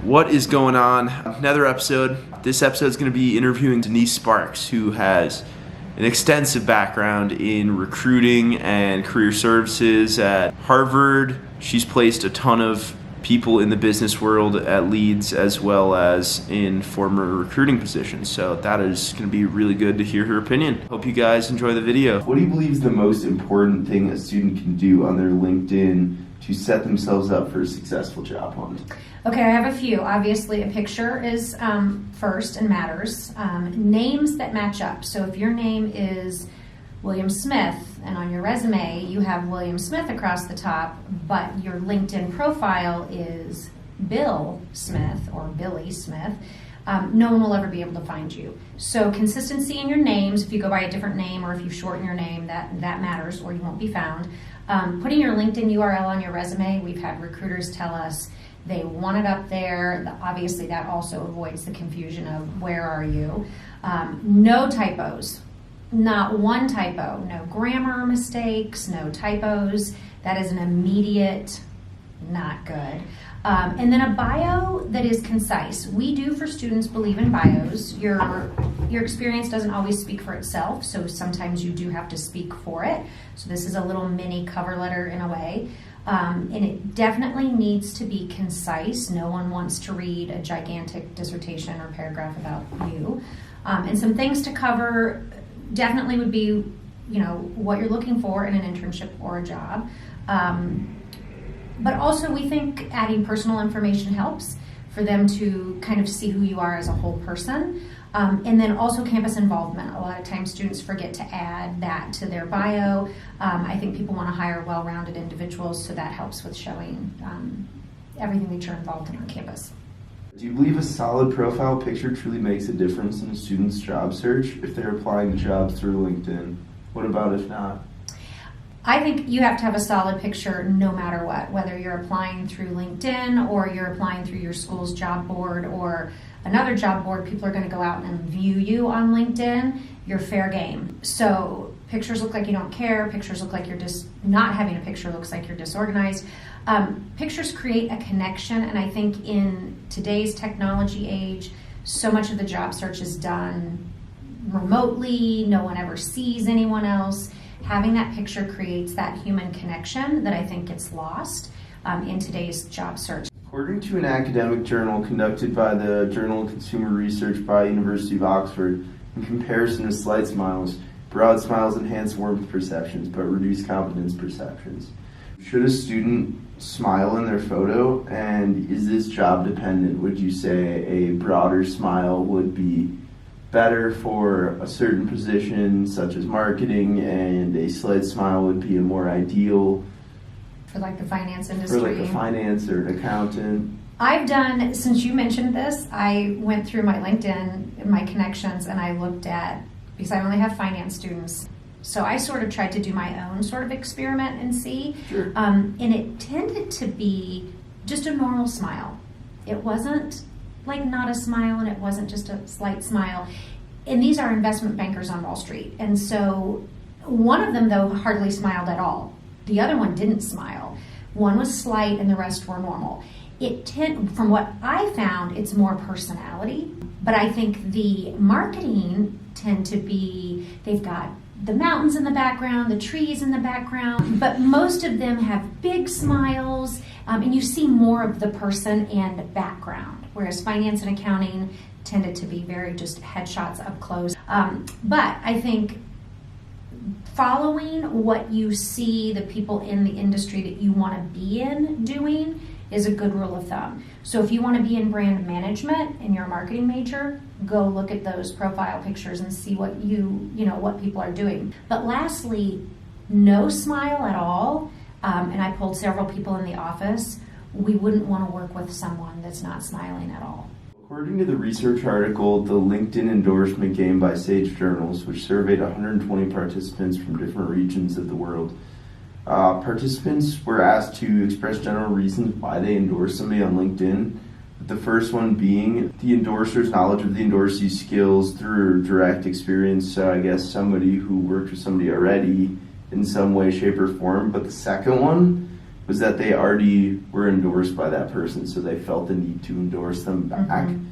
What is going on? Another episode. This episode is going to be interviewing Denise Sparks, who has an extensive background in recruiting and career services at Harvard. She's placed a ton of people in the business world at Leeds as well as in former recruiting positions. So that is going to be really good to hear her opinion. Hope you guys enjoy the video. What do you believe is the most important thing a student can do on their LinkedIn to set themselves up for a successful job hunt? Okay, I have a few. Obviously, a picture is first and matters. Names that match up. So if your name is William Smith and on your resume you have William Smith across the top, but your LinkedIn profile is Bill Smith or Billy Smith, no one will ever be able to find you. So consistency in your names. If you go by a different name or if you shorten your name, that matters, or you won't be found. Putting your LinkedIn URL on your resume, we've had recruiters tell us they want it up there. Obviously, that also avoids the confusion of where are you. No typos, not one typo, no grammar mistakes, no typos. That is an immediate not good. And then a bio that is concise. We do, for students, believe in bios. Your experience doesn't always speak for itself, so sometimes you do have to speak for it. So this is a little mini cover letter in a way. And it definitely needs to be concise. No one wants to read a gigantic dissertation or paragraph about you. And some things to cover definitely would be, what you're looking for in an internship or a job. But also we think adding personal information helps for them to kind of see who you are as a whole person. And then also campus involvement. A lot of times students forget to add that to their bio. I think people want to hire well-rounded individuals, so that helps with showing everything that you're involved in on campus. Do you believe a solid profile picture truly makes a difference in a student's job search if they're applying to jobs through LinkedIn? What about if not? I think you have to have a solid picture no matter what, whether you're applying through LinkedIn or you're applying through your school's job board or another job board. People are going to go out and view you on LinkedIn. You're fair game. So pictures look like you don't care. Pictures look like you're just not having a picture looks like you're disorganized. Pictures create a connection, and I think in today's technology age, so much of the job search is done remotely. No one ever sees anyone else. Having that picture creates that human connection that I think gets lost in today's job search. According to an academic journal conducted by the Journal of Consumer Research by University of Oxford, in comparison to slight smiles, broad smiles enhance warmth perceptions but reduce confidence perceptions. Should a student smile in their photo, and is this job dependent? Would you say a broader smile would be better for a certain position such as marketing, and a slight smile would be a more ideal for like the finance industry? For like a finance or an accountant? I've done, since you mentioned this, I went through my LinkedIn, my connections, and I looked at, because I only have finance students, so I sort of tried to do my own sort of experiment and see. Sure. And it tended to be just a normal smile. It wasn't like not a smile, and it wasn't just a slight smile. And these are investment bankers on Wall Street. And so one of them, though, hardly smiled at all. The other one didn't smile. One was slight and the rest were normal. From what I found, it's more personality. But I think the marketing tend to be, they've got the mountains in the background, the trees in the background, but most of them have big smiles, and you see more of the person and background, whereas finance and accounting tended to be very just headshots up close. But I think following what you see the people in the industry that you want to be in doing is a good rule of thumb. So if you want to be in brand management and you're a marketing major, go look at those profile pictures and see what what people are doing. But lastly, no smile at all. And I polled several people in the office. We wouldn't want to work with someone that's not smiling at all. According to the research article, The LinkedIn Endorsement Game by Sage Journals, which surveyed 120 participants from different regions of the world, participants were asked to express general reasons why they endorse somebody on LinkedIn. The first one being the endorser's knowledge of the endorsee's skills through direct experience. So I guess somebody who worked with somebody already in some way, shape, or form. But the second one was that they already were endorsed by that person, so they felt the need to endorse them back. Mm-hmm.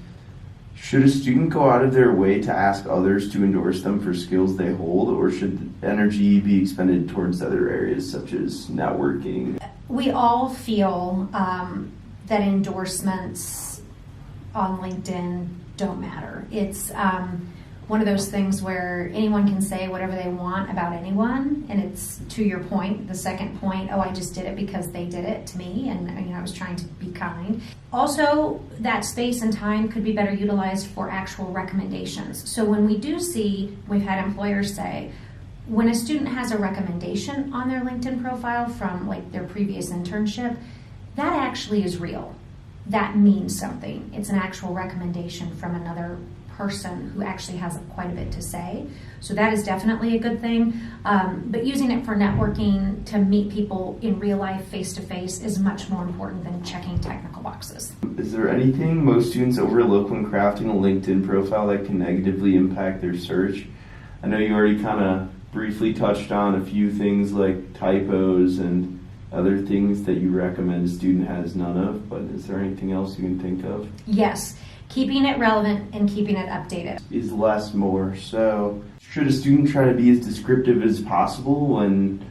Should a student go out of their way to ask others to endorse them for skills they hold, or should energy be expended towards other areas such as networking? We all feel that endorsements on LinkedIn don't matter. It's one of those things where anyone can say whatever they want about anyone, and it's, to your point, the second point, oh, I just did it because they did it to me, and I was trying to be kind. Also, that space and time could be better utilized for actual recommendations. So when we do see, we've had employers say, when a student has a recommendation on their LinkedIn profile from like their previous internship, that actually is real. That means something. It's an actual recommendation from another person who actually has quite a bit to say. So that is definitely a good thing. But using it for networking to meet people in real life, face to face, is much more important than checking technical boxes. Is there anything most students overlook when crafting a LinkedIn profile that can negatively impact their search? I know you already kind of briefly touched on a few things like typos and other things that you recommend a student has none of, but is there anything else you can think of? Yes. Keeping it relevant and keeping it updated. Is less more. So should a student try to be as descriptive as possible when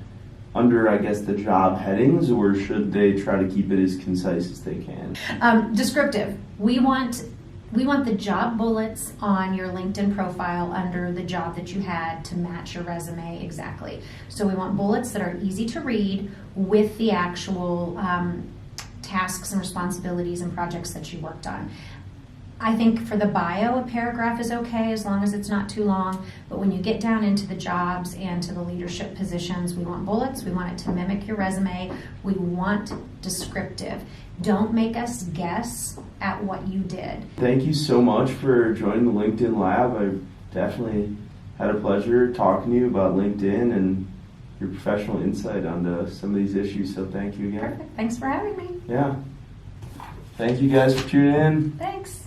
under, I guess, the job headings, or should they try to keep it as concise as they can? Descriptive. We want the job bullets on your LinkedIn profile under the job that you had to match your resume exactly. So we want bullets that are easy to read with the actual tasks and responsibilities and projects that you worked on. I think for the bio, a paragraph is okay as long as it's not too long. But when you get down into the jobs and to the leadership positions, we want bullets. We want it to mimic your resume. We want descriptive. Don't make us guess at what you did. Thank you so much for joining the LinkedIn Lab. I definitely had a pleasure talking to you about LinkedIn and your professional insight onto some of these issues. So thank you again. Perfect. Thanks for having me. Yeah. Thank you guys for tuning in. Thanks.